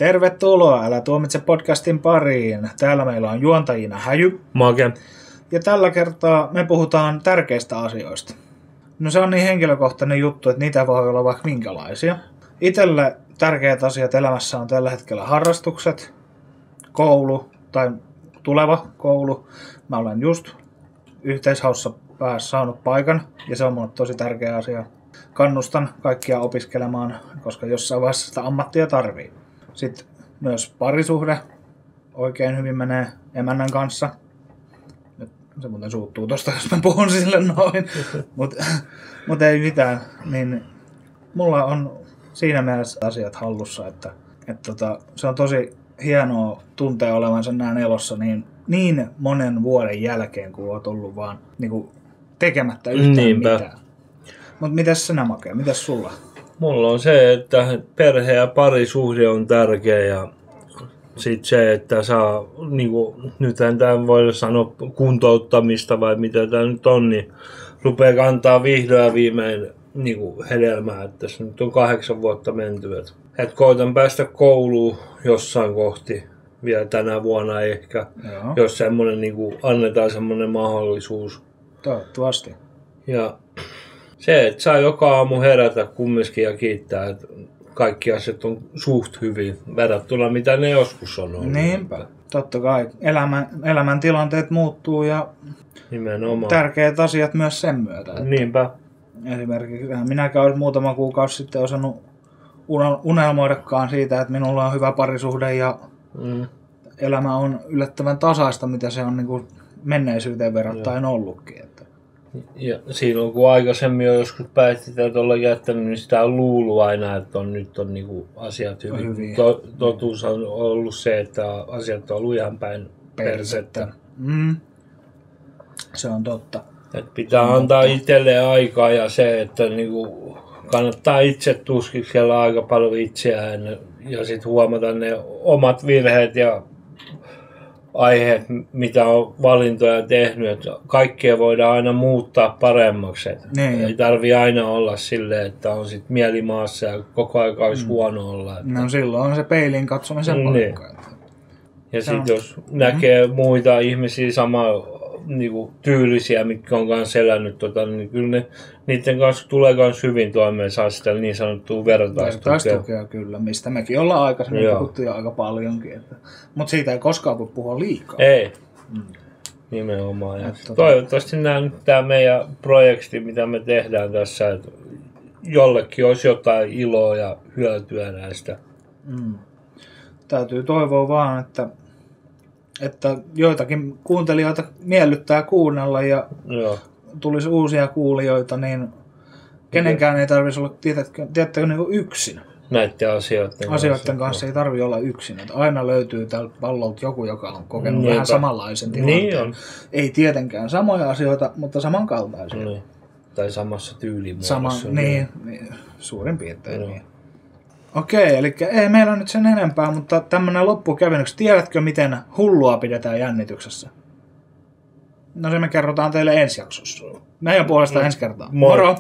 Tervetuloa Älä tuomitse podcastin pariin. Täällä meillä on juontajina Häjy. Make. Ja tällä kertaa me puhutaan tärkeistä asioista. No se on niin henkilökohtainen juttu, että niitä voi olla vaikka minkälaisia. Itselle tärkeät asiat elämässä on tällä hetkellä harrastukset, koulu tai tuleva koulu. Mä olen just yhteishaussa päässä saanut paikan ja se on mulle tosi tärkeä asia. Kannustan kaikkia opiskelemaan, koska jossain vaiheessa sitä ammattia tarvii. Sitten myös parisuhde oikein hyvin menee emännän kanssa. Nyt se muuten suuttuu tosta, jos mä puhun sille noin. Mut ei mitään. Niin mulla on siinä mielessä asiat hallussa, että se on tosi hienoa tuntea olevansa näin elossa niin monen vuoden jälkeen, kun oot ollut vaan niin tekemättä yhtään mitään. Mutta mitäs sinä, Make? Mitäs sulla? Mulla on se, että perhe ja parisuhde on tärkeä ja sitten se, että saa, nythän tämä voi sanoa kuntouttamista vai mitä tämä nyt on, niin rupeaa kantaa vihdoin ja viimein hedelmää, että tässä nyt on 8 vuotta menty. Et koitan päästä kouluun jossain kohti vielä tänä vuonna ehkä, joo. Jos semmoinen annetaan semmoinen mahdollisuus. Toivottavasti. Ja se, että saa joka aamu herätä kumminkin ja kiittää, että kaikki asiat on suht hyvin verrattuna mitä ne joskus on ollut. Niinpä. Totta kai elämäntilanteet muuttuu ja nimenomaan tärkeät asiat myös sen myötä. Niinpä. Esimerkiksi minäkään olen muutama kuukausi sitten osannut unelmoidakaan siitä, että minulla on hyvä parisuhde ja elämä on yllättävän tasaista, mitä se on menneisyyteen verrattain ollutkin. Ja silloin kun aikaisemmin on joskus päihteitä olla jättänyt, niin sitä on luullut aina, että nyt on asiat hyvin. Totuus on ollut se, että asiat on ollut ihan päin persettä. Se on totta. Et pitää antaa itselleen aikaa ja se, että kannattaa itse tuskiskella aika paljon itseään ja sitten huomata ne omat virheet ja aiheet, mitä on valintoja tehnyt, että kaikkea voidaan aina muuttaa paremmaksi. Niin. Ei tarvitse aina olla silleen, että on sit mielimaassa ja koko aika olisi huono olla. Että no silloin on se peilin katsomisen paikka. Ja sitten jos näkee muita ihmisiä samaa tyylisiä, mitkä on kanssa elänyt, niin kyllä niiden kanssa tulee myös hyvin toimeen, saa sitä niin sanottua vertaistukea. Kyllä, mistä mekin ollaan aikaisemmin puhuttu jo aika paljonkin. Mutta siitä ei koskaan voi puhua liikaa. Ei, nimenomaan. Ja toivottavasti tämä meidän projekti, mitä me tehdään tässä, että jollekin olisi jotain iloa ja hyötyä näistä. Täytyy toivoa vaan, että joitakin kuuntelijoita miellyttää kuunnella ja tulisi uusia kuulijoita, niin kenenkään ei tarvitsisi olla tiedätkö, yksin. Näiden asioiden kanssa ei tarvitse olla yksin. Että aina löytyy tältä pallolta joku, joka on kokenut vähän samanlaisen tilanteen. Niin on. Ei tietenkään samoja asioita, mutta samankaltaisia. Niin. Tai samassa tyylimuodossa. Niin, suurin piirtein. Niin. Okei, eli ei meillä nyt sen enempää, mutta tämmönen loppukävennys. Tiedätkö, miten hullua pidetään jännityksessä? No se me kerrotaan teille ensi jaksossa. Meidän puolesta ensi kertaa. Moro!